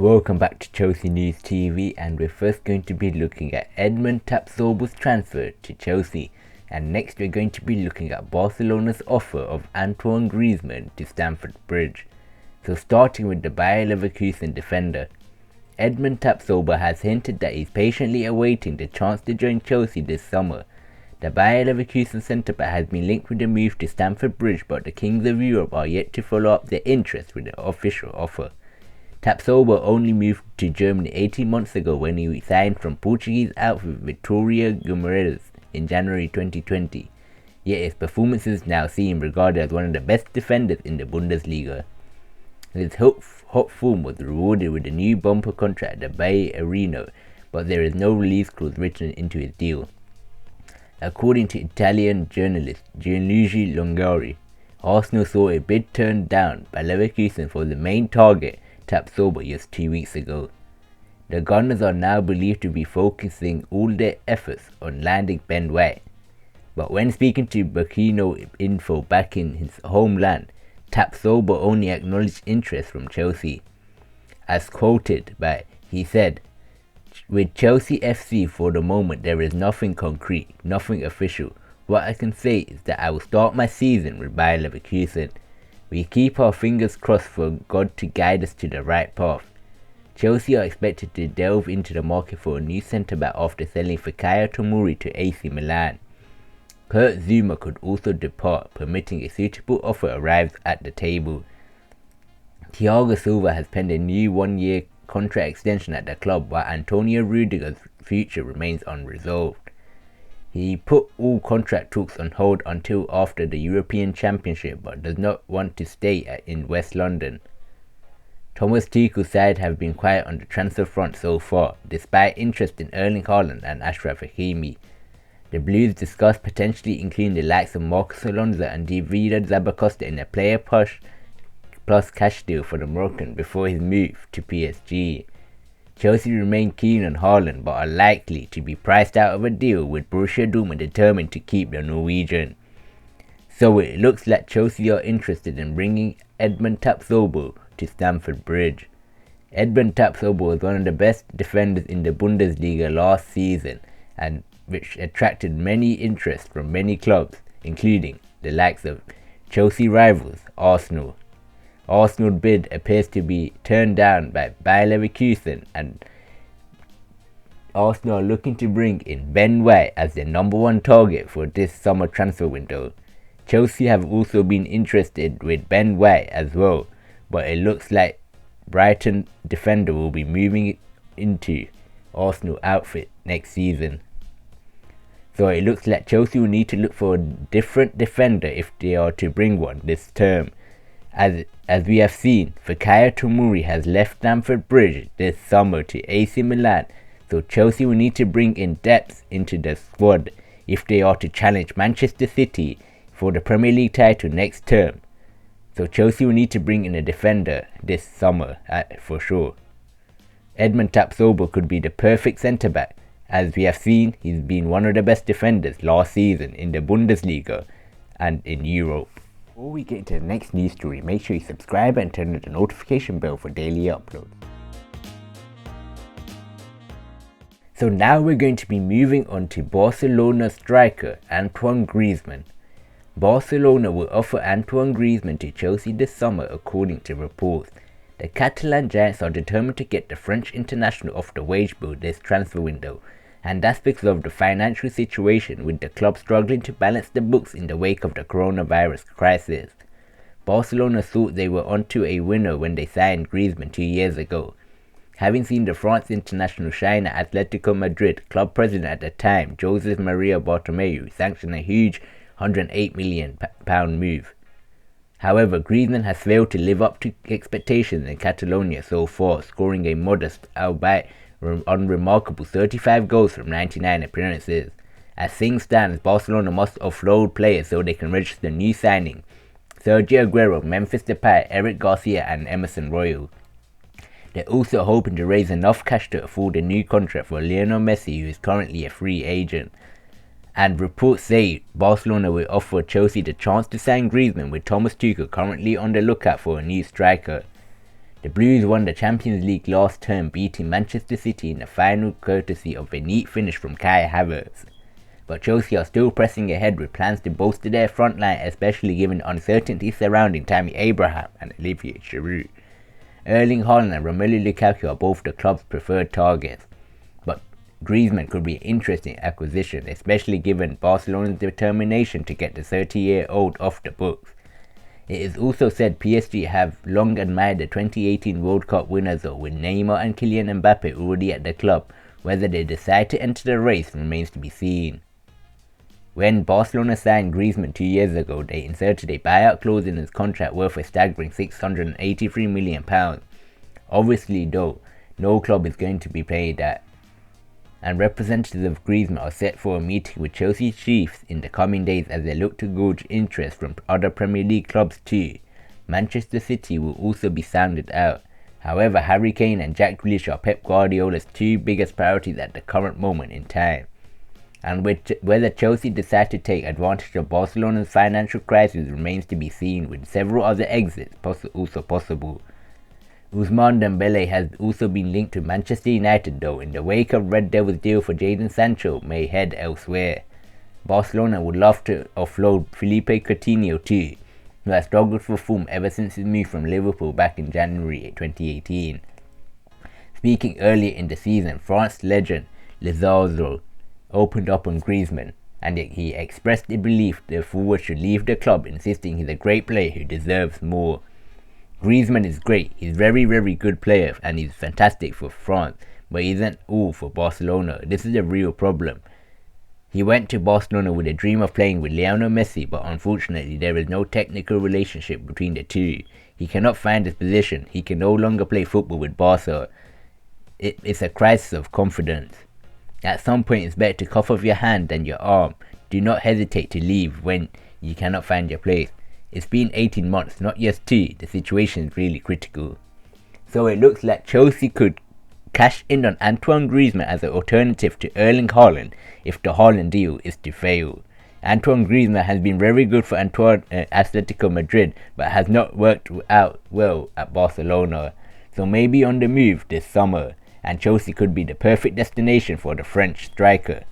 Welcome back to Chelsea News TV, and we're first going to be looking at Edmond Tapsoba's transfer to Chelsea, and next we're going to be looking at Barcelona's offer of Antoine Griezmann to Stamford Bridge. So starting with the Bayer Leverkusen defender, Edmond Tapsoba has hinted that he's patiently awaiting the chance to join Chelsea this summer. The Bayer Leverkusen centre-back has been linked with the move to Stamford Bridge, but the Kings of Europe are yet to follow up their interest with an official offer. Tapsoba only moved to Germany 18 months ago when he signed from Portuguese outfit Vitória Guimarães in January 2020, yet his performances now see him regarded as one of the best defenders in the Bundesliga. His hot form was rewarded with a new bumper contract at the Bay Arena, but there is no release clause written into his deal. According to Italian journalist Gianluigi Longari, Arsenal saw a bid turned down by Leverkusen for the main target, Tapsoba, just 2 weeks ago. The Gunners are now believed to be focusing all their efforts on landing Ben White, but when speaking to Burkino Info back in his homeland, Tapsoba only acknowledged interest from Chelsea. As quoted by, he said, "With Chelsea FC for the moment there is nothing concrete, nothing official. What I can say is that I will start my season with Bayer Leverkusen. We keep our fingers crossed for God to guide us to the right path." Chelsea are expected to delve into the market for a new centre-back after selling Fikayo Tomori to AC Milan. Kurt Zouma could also depart, permitting a suitable offer arrives at the table. Thiago Silva has penned a new one-year contract extension at the club, while Antonio Rudiger's future remains unresolved. He put all contract talks on hold until after the European Championship, but does not want to stay in West London. Thomas Tuchel's side have been quiet on the transfer front so far, despite interest in Erling Haaland and Achraf Hakimi. The Blues discussed potentially including the likes of Marcos Alonso and David Zabacosta in a player plus cash deal for the Moroccan before his move to PSG. Chelsea remain keen on Haaland, but are likely to be priced out of a deal, with Borussia Dortmund determined to keep the Norwegian. So it looks like Chelsea are interested in bringing Edmond Tapsoba to Stamford Bridge. Edmond Tapsoba was one of the best defenders in the Bundesliga last season, and which attracted many interest from many clubs, including the likes of Chelsea rivals Arsenal. Arsenal's bid appears to be turned down by Bayer Leverkusen, and Arsenal are looking to bring in Ben White as their number one target for this summer transfer window. Chelsea have also been interested with Ben White as well, but it looks like Brighton defender will be moving into Arsenal outfit next season. So it looks like Chelsea will need to look for a different defender if they are to bring one this term. As we have seen, Fikayo Tomori has left Stamford Bridge this summer to AC Milan, so Chelsea will need to bring in depth into the squad if they are to challenge Manchester City for the Premier League title next term. So Chelsea will need to bring in a defender this summer for sure. Edmond Tapsoba could be the perfect centre-back. As we have seen, he's been one of the best defenders last season in the Bundesliga and in Europe. Before we get into the next news story, make sure you subscribe and turn on the notification bell for daily uploads. So now we're going to be moving on to Barcelona striker Antoine Griezmann. Barcelona will offer Antoine Griezmann to Chelsea this summer, according to reports. The Catalan Giants are determined to get the French international off the wage bill this transfer window, and that's because of the financial situation, with the club struggling to balance the books in the wake of the coronavirus crisis. Barcelona thought they were onto a winner when they signed Griezmann 2 years ago. Having seen the France international shine at Atletico Madrid, club president at the time, Joseph Maria Bartomeu, sanctioned a huge £108 million move. However, Griezmann has failed to live up to expectations in Catalonia so far, scoring a modest, albeit unremarkable 35 goals from 99 appearances. As things stand, Barcelona must offload players so they can register new signing Sergio Aguero, Memphis Depay, Eric Garcia and Emerson Royal. They're also hoping to raise enough cash to afford a new contract for Lionel Messi, who is currently a free agent. And reports say Barcelona will offer Chelsea the chance to sign Griezmann, with Thomas Tuchel currently on the lookout for a new striker. The Blues won the Champions League last term, beating Manchester City in the final courtesy of a neat finish from Kai Havertz. But Chelsea are still pressing ahead with plans to bolster their front line, especially given uncertainty surrounding Tammy Abraham and Olivier Giroud. Erling Haaland and Romelu Lukaku are both the club's preferred targets, but Griezmann could be an interesting acquisition, especially given Barcelona's determination to get the 30-year-old off the books. It is also said PSG have long admired the 2018 World Cup winners, though, with Neymar and Kylian Mbappe already at the club. Whether they decide to enter the race remains to be seen. When Barcelona signed Griezmann 2 years ago, they inserted a buyout clause in his contract worth a staggering £683 million. Obviously though, no club is going to be paid that, and representatives of Griezmann are set for a meeting with Chelsea chiefs in the coming days as they look to gauge interest from other Premier League clubs too. Manchester City will also be sounded out. However, Harry Kane and Jack Grealish are Pep Guardiola's two biggest priorities at the current moment in time. And whether Chelsea decide to take advantage of Barcelona's financial crisis remains to be seen, with several other exits also possible. Ousmane Dembele has also been linked to Manchester United, though in the wake of Red Devils' deal for Jadon Sancho may head elsewhere. Barcelona would love to offload Felipe Coutinho too, who has struggled for form ever since his move from Liverpool back in January 2018. Speaking earlier in the season, France legend Lizardo opened up on Griezmann, and he expressed the belief the forward should leave the club, insisting he's a great player who deserves more. Griezmann is great, he's very good player and he's fantastic for France, but he isn't all for Barcelona. This is a real problem. He went to Barcelona with a dream of playing with Lionel Messi, but unfortunately there is no technical relationship between the two. He cannot find his position, he can no longer play football with Barca. It's a crisis of confidence. At some point it's better to cough off your hand than your arm. Do not hesitate to leave when you cannot find your place. It's been 18 months, not just 2. The situation is really critical. So it looks like Chelsea could cash in on Antoine Griezmann as an alternative to Erling Haaland if the Haaland deal is to fail. Antoine Griezmann has been very good for Atletico Madrid, but has not worked out well at Barcelona. So maybe on the move this summer, and Chelsea could be the perfect destination for the French striker.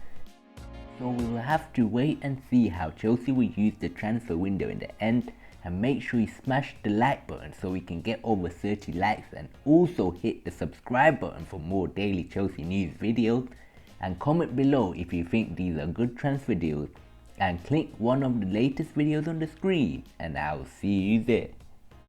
So we'll have to wait and see how Chelsea will use the transfer window in the end, and make sure you smash the like button so we can get over 30 likes, and also hit the subscribe button for more daily Chelsea news videos, and comment below if you think these are good transfer deals, and click one of the latest videos on the screen, and I'll see you there.